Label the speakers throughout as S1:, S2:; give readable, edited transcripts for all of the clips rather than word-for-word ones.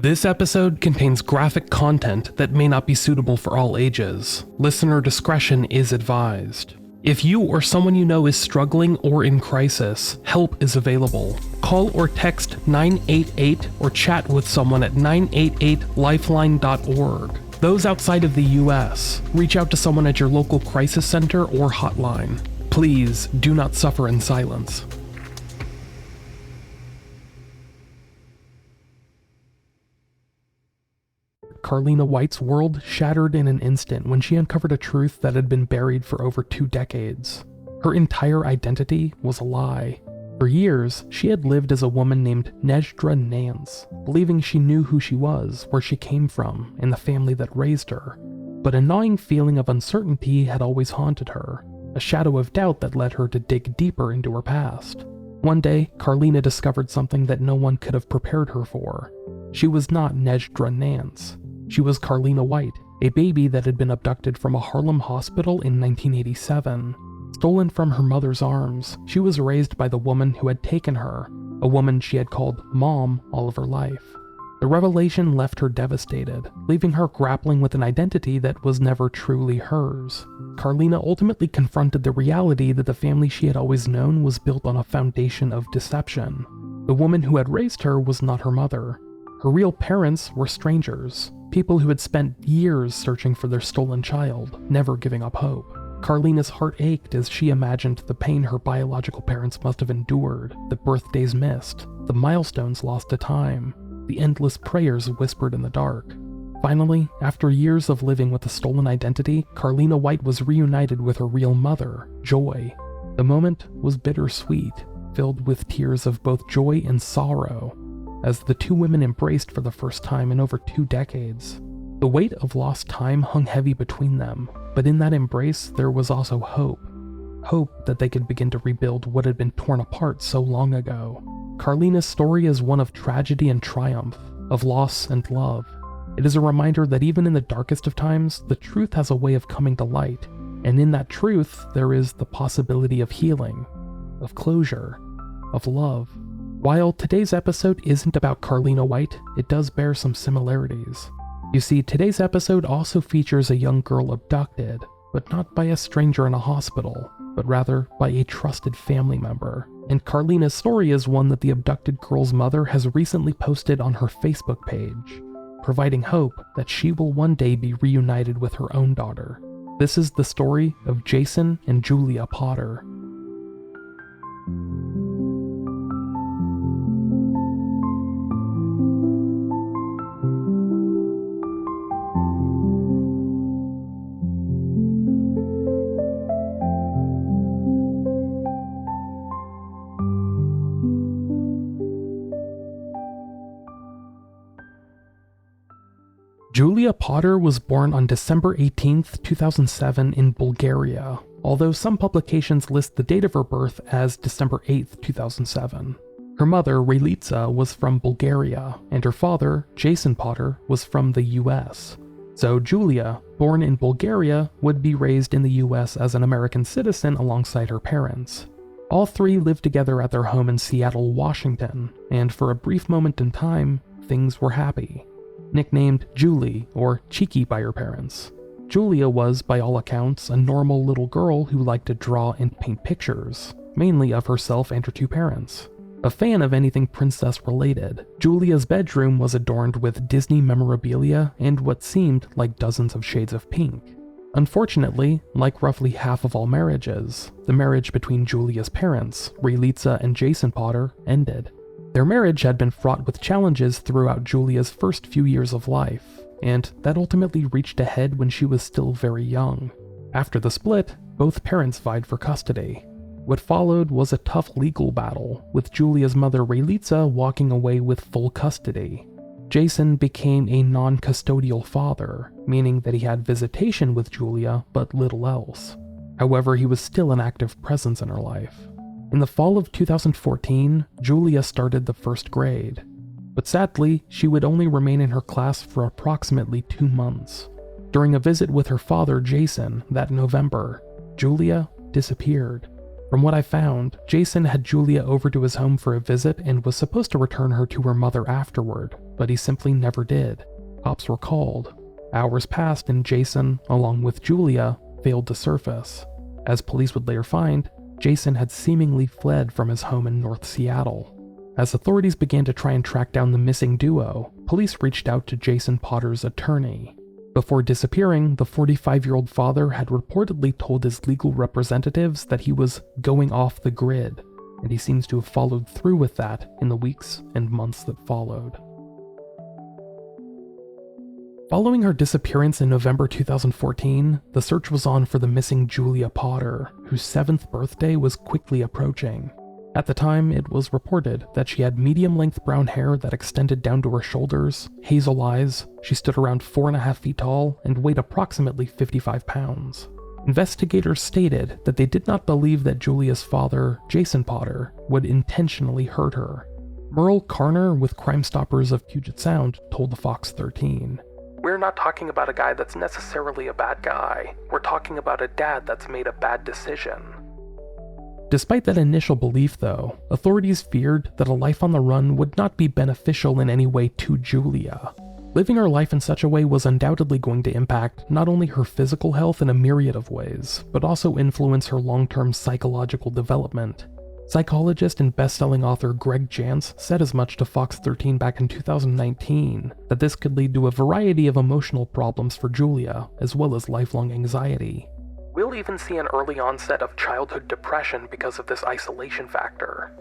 S1: This episode contains graphic content that may not be suitable for all ages. Listener discretion is advised. If you or someone you know is struggling or in crisis, help is available. Call or text 988 or chat with someone at 988lifeline.org. Those outside of the US, reach out to someone at your local crisis center or hotline. Please do not suffer in silence. Carlina White's world shattered in an instant when she uncovered a truth that had been buried for over 2 decades. Her entire identity was a lie. For years, she had lived as a woman named Nejdra Nance, believing she knew who she was, where she came from, and the family that raised her. But a gnawing feeling of uncertainty had always haunted her, a shadow of doubt that led her to dig deeper into her past. One day, Carlina discovered something that no one could have prepared her for. She was not Nejdra Nance. She was Carlina White, a baby that had been abducted from a Harlem hospital in 1987. Stolen from her mother's arms, she was raised by the woman who had taken her, a woman she had called Mom all of her life. The revelation left her devastated, leaving her grappling with an identity that was never truly hers. Carlina ultimately confronted the reality that the family she had always known was built on a foundation of deception. The woman who had raised her was not her mother. Her real parents were strangers, people who had spent years searching for their stolen child, never giving up hope. Carlina's heart ached as she imagined the pain her biological parents must have endured, the birthdays missed, the milestones lost to time, the endless prayers whispered in the dark. Finally, after years of living with a stolen identity, Carlina White was reunited with her real mother, Joy. The moment was bittersweet, filled with tears of both joy and sorrow, as the two women embraced for the first time in over 2 decades. The weight of lost time hung heavy between them, but in that embrace there was also hope. Hope that they could begin to rebuild what had been torn apart so long ago. Carlina's story is one of tragedy and triumph, of loss and love. It is a reminder that even in the darkest of times, the truth has a way of coming to light, and in that truth there is the possibility of healing, of closure, of love. While today's episode isn't about Carlina White, it does bear some similarities. You see, today's episode also features a young girl abducted, but not by a stranger in a hospital, but rather by a trusted family member. And Carlina's story is one that the abducted girl's mother has recently posted on her Facebook page, providing hope that she will one day be reunited with her own daughter. This is the story of Jason and Julia Potter. Julia Potter was born on December 18, 2007 in Bulgaria, although some publications list the date of her birth as December 8, 2007. Her mother, Relitsa, was from Bulgaria, and her father, Jason Potter, was from the US. So Julia, born in Bulgaria, would be raised in the US as an American citizen alongside her parents. All three lived together at their home in Seattle, Washington, and for a brief moment in time, things were happy. Nicknamed Julie, or Cheeky by her parents, Julia was, by all accounts, a normal little girl who liked to draw and paint pictures, mainly of herself and her 2 parents. A fan of anything princess-related, Julia's bedroom was adorned with Disney memorabilia and what seemed like dozens of shades of pink. Unfortunately, like roughly half of all marriages, the marriage between Julia's parents, Relitsa and Jason Potter, ended. Their marriage had been fraught with challenges throughout Julia's first few years of life, and that ultimately reached a head when she was still very young. After the split, both parents vied for custody. What followed was a tough legal battle, with Julia's mother Relitsa walking away with full custody. Jason became a non-custodial father, meaning that he had visitation with Julia but little else. However, he was still an active presence in her life. In the fall of 2014, Julia started the 1st grade, but sadly, she would only remain in her class for approximately 2 months. During a visit with her father, Jason, that November, Julia disappeared. From what I found, Jason had Julia over to his home for a visit and was supposed to return her to her mother afterward, but he simply never did. Cops were called. Hours passed and Jason, along with Julia, failed to surface. As police would later find, Jason had seemingly fled from his home in North Seattle. As authorities began to try and track down the missing duo, police reached out to Jason Potter's attorney. Before disappearing, the 45-year-old father had reportedly told his legal representatives that he was going off the grid, and he seems to have followed through with that in the weeks and months that followed. Following her disappearance in November 2014, the search was on for the missing Julia Potter, whose 7th birthday was quickly approaching. At the time, it was reported that she had medium-length brown hair that extended down to her shoulders, hazel eyes, she stood around 4.5 feet tall, and weighed approximately 55 pounds. Investigators stated that they did not believe that Julia's father, Jason Potter, would intentionally hurt her. Merle Carner with Crime Stoppers of Puget Sound told the Fox 13. "We're not talking about a guy that's necessarily a bad guy. We're talking about a dad that's made a bad decision." Despite that initial belief, though, authorities feared that a life on the run would not be beneficial in any way to Julia. Living her life in such a way was undoubtedly going to impact not only her physical health in a myriad of ways, but also influence her long-term psychological development. Psychologist and best-selling author Greg Jantz said as much to Fox 13 back in 2019, that this could lead to a variety of emotional problems for Julia, as well as lifelong anxiety. "We'll even see an early onset of childhood depression because of this isolation factor."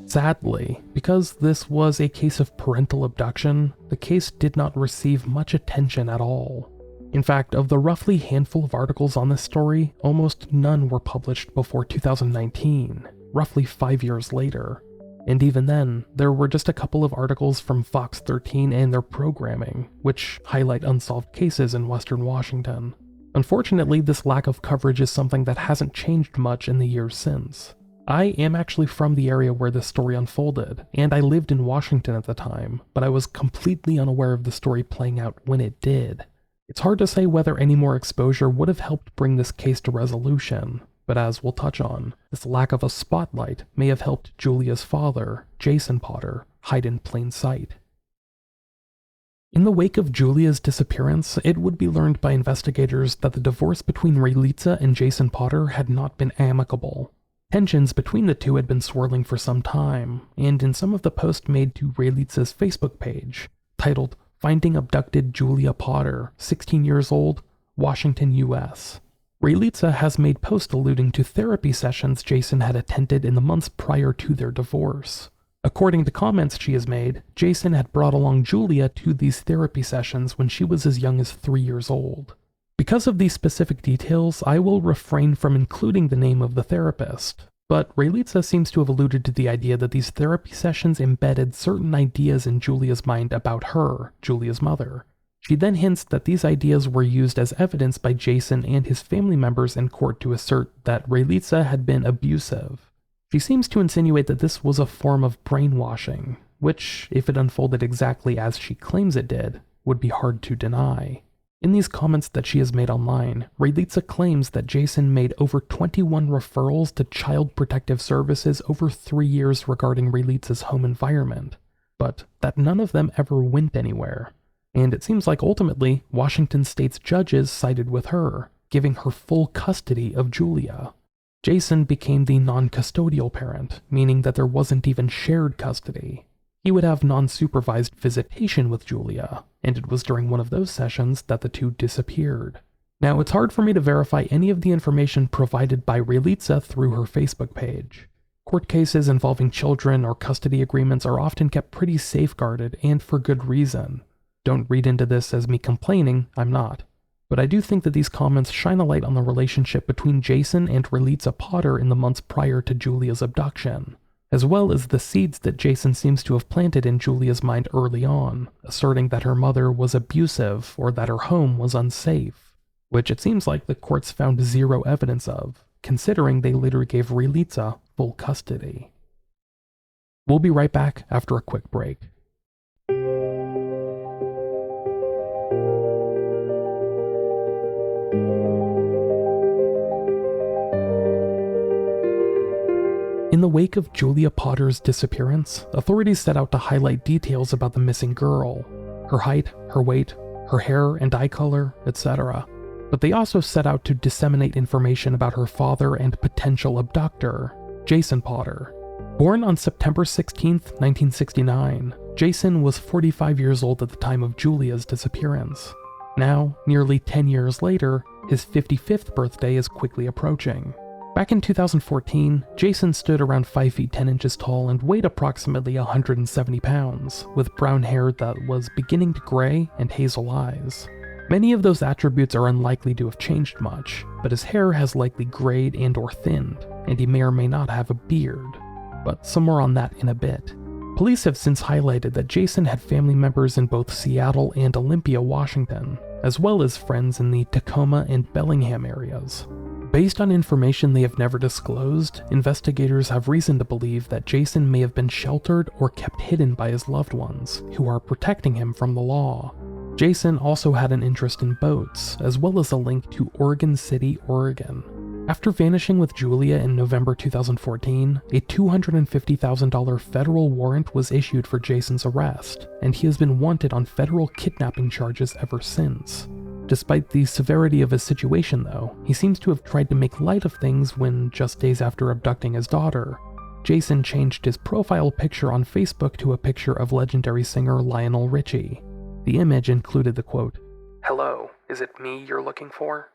S1: Sadly, because this was a case of parental abduction, the case did not receive much attention at all. In fact, of the roughly handful of articles on this story, almost none were published before 2019, roughly 5 years later. And even then, there were just a couple of articles from Fox 13 and their programming, which highlight unsolved cases in Western Washington. Unfortunately, this lack of coverage is something that hasn't changed much in the years since. I am actually from the area where this story unfolded, and I lived in Washington at the time, but I was completely unaware of the story playing out when it did. It's hard to say whether any more exposure would have helped bring this case to resolution, but as we'll touch on, this lack of a spotlight may have helped Julia's father, Jason Potter, hide in plain sight. In the wake of Julia's disappearance, it would be learned by investigators that the divorce between Raylica and Jason Potter had not been amicable. Tensions between the two had been swirling for some time, and in some of the posts made to Raylica's Facebook page, titled "Finding Abducted Julia Potter, 16 years old, Washington, U.S." Raylica has made posts alluding to therapy sessions Jason had attended in the months prior to their divorce. According to comments she has made, Jason had brought along Julia to these therapy sessions when she was as young as 3 years old. Because of these specific details, I will refrain from including the name of the therapist, but Raylica seems to have alluded to the idea that these therapy sessions embedded certain ideas in Julia's mind about her, Julia's mother. She then hints that these ideas were used as evidence by Jason and his family members in court to assert that Raylica had been abusive. She seems to insinuate that this was a form of brainwashing, which, if it unfolded exactly as she claims it did, would be hard to deny. In these comments that she has made online, Raylica claims that Jason made over 21 referrals to Child Protective Services over 3 years regarding Raylica's home environment, but that none of them ever went anywhere. And it seems like ultimately, Washington state's judges sided with her, giving her full custody of Julia. Jason became the non-custodial parent, meaning that there wasn't even shared custody. He would have non-supervised visitation with Julia, and it was during one of those sessions that the two disappeared. Now, it's hard for me to verify any of the information provided by Raylica through her Facebook page. Court cases involving children or custody agreements are often kept pretty safeguarded, and for good reason. Don't read into this as me complaining, I'm not. But I do think that these comments shine a light on the relationship between Jason and Raylica Potter in the months prior to Julia's abduction, as well as the seeds that Jason seems to have planted in Julia's mind early on, asserting that her mother was abusive or that her home was unsafe, which it seems like the courts found zero evidence of, considering they later gave Raylica full custody. We'll be right back after a quick break. In the wake of Julia Potter's disappearance, authorities set out to highlight details about the missing girl: her height, her weight, her hair and eye color, etc. But they also set out to disseminate information about her father and potential abductor, Jason Potter. Born on September 16, 1969, Jason was 45 years old at the time of Julia's disappearance. Now, nearly 10 years later, his 55th birthday is quickly approaching. Back in 2014, Jason stood around 5 feet 10 inches tall and weighed approximately 170 pounds, with brown hair that was beginning to gray and hazel eyes. Many of those attributes are unlikely to have changed much, but his hair has likely grayed and/or thinned, and he may or may not have a beard. But some more on that in a bit. Police have since highlighted that Jason had family members in both Seattle and Olympia, Washington, as well as friends in the Tacoma and Bellingham areas. Based on information they have never disclosed, investigators have reason to believe that Jason may have been sheltered or kept hidden by his loved ones, who are protecting him from the law. Jason also had an interest in boats, as well as a link to Oregon City, Oregon. After vanishing with Julia in November 2014, a $250,000 federal warrant was issued for Jason's arrest, and he has been wanted on federal kidnapping charges ever since. Despite the severity of his situation though, he seems to have tried to make light of things when, just days after abducting his daughter, Jason changed his profile picture on Facebook to a picture of legendary singer Lionel Richie. The image included the quote, "Hello, is it me you're looking for?"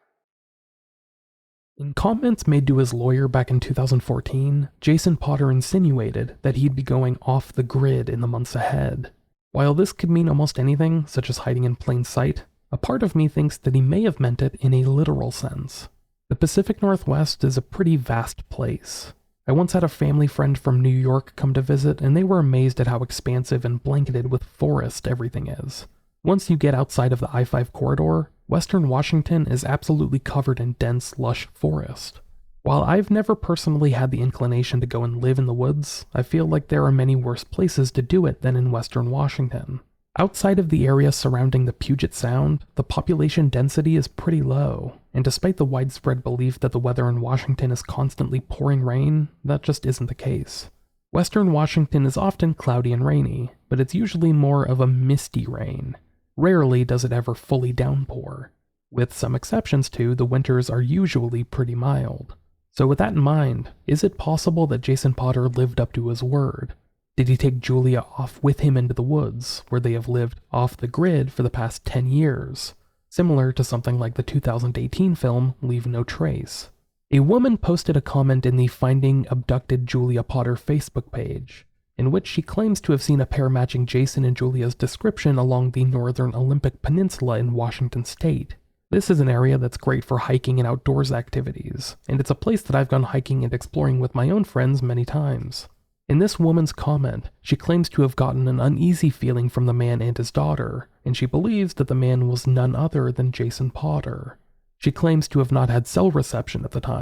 S1: In comments made to his lawyer back in 2014, Jason Potter insinuated that he'd be going off the grid in the months ahead. While this could mean almost anything, such as hiding in plain sight, a part of me thinks that he may have meant it in a literal sense. The Pacific Northwest is a pretty vast place. I once had a family friend from New York come to visit, and they were amazed at how expansive and blanketed with forest everything is. Once you get outside of the I-5 corridor, Western Washington is absolutely covered in dense, lush forest. While I've never personally had the inclination to go and live in the woods, I feel like there are many worse places to do it than in Western Washington. Outside of the area surrounding the Puget Sound, the population density is pretty low, and despite the widespread belief that the weather in Washington is constantly pouring rain, that just isn't the case. Western Washington is often cloudy and rainy, but it's usually more of a misty rain. Rarely does it ever fully downpour. With some exceptions too, the winters are usually pretty mild. So with that in mind, is it possible that Jason Potter lived up to his word? Did he take Julia off with him into the woods, where they have lived off the grid for the past 10 years? Similar to something like the 2018 film Leave No Trace. A woman posted a comment in the Finding Abducted Julia Potter Facebook page, in which she claims to have seen a pair matching Jason and Julia's description along the northern Olympic Peninsula in Washington state. This is an area that's great for hiking and outdoors activities, and it's a place that I've gone hiking and exploring with my own friends many times. In this woman's comment, she claims to have gotten an uneasy feeling from the man and his daughter, and she believes that the man was none other than Jason Potter. She claims to have not had cell reception at the time.